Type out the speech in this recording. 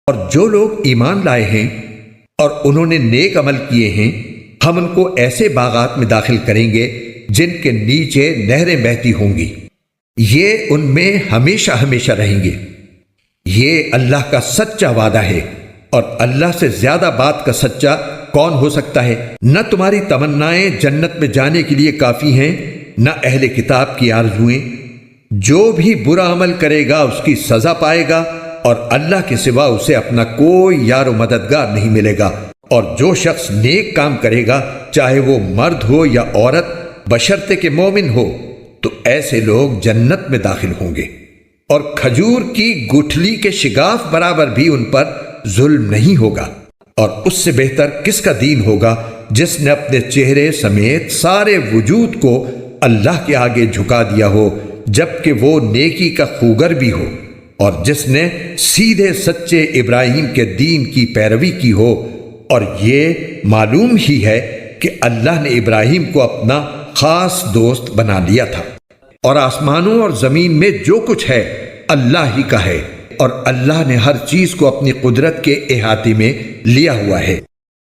اور جو لوگ ایمان لائے ہیں اور انہوں نے نیک عمل کیے ہیں، ہم ان کو ایسے باغات میں داخل کریں گے جن کے نیچے نہریں بہتی ہوں گی، یہ ان میں ہمیشہ ہمیشہ رہیں گے۔ یہ اللہ کا سچا وعدہ ہے، اور اللہ سے زیادہ بات کا سچا کون ہو سکتا ہے؟ نہ تمہاری تمنائیں جنت میں جانے کے لیے کافی ہیں، نہ اہل کتاب کی آرزوئیں۔ جو بھی برا عمل کرے گا اس کی سزا پائے گا، اور اللہ کے سوا اسے اپنا کوئی یار و مددگار نہیں ملے گا۔ اور جو شخص نیک کام کرے گا، چاہے وہ مرد ہو یا عورت، بشرطے کہ مومن ہو، تو ایسے لوگ جنت میں داخل ہوں گے، اور کھجور کی گٹھلی کے شگاف برابر بھی ان پر ظلم نہیں ہوگا۔ اور اس سے بہتر کس کا دین ہوگا جس نے اپنے چہرے سمیت سارے وجود کو اللہ کے آگے جھکا دیا ہو، جبکہ وہ نیکی کا خوگر بھی ہو، اور جس نے سیدھے سچے ابراہیم کے دین کی پیروی کی ہو۔ اور یہ معلوم ہی ہے کہ اللہ نے ابراہیم کو اپنا خاص دوست بنا لیا تھا۔ اور آسمانوں اور زمین میں جو کچھ ہے اللہ ہی کا ہے، اور اللہ نے ہر چیز کو اپنی قدرت کے احاطے میں لیا ہوا ہے۔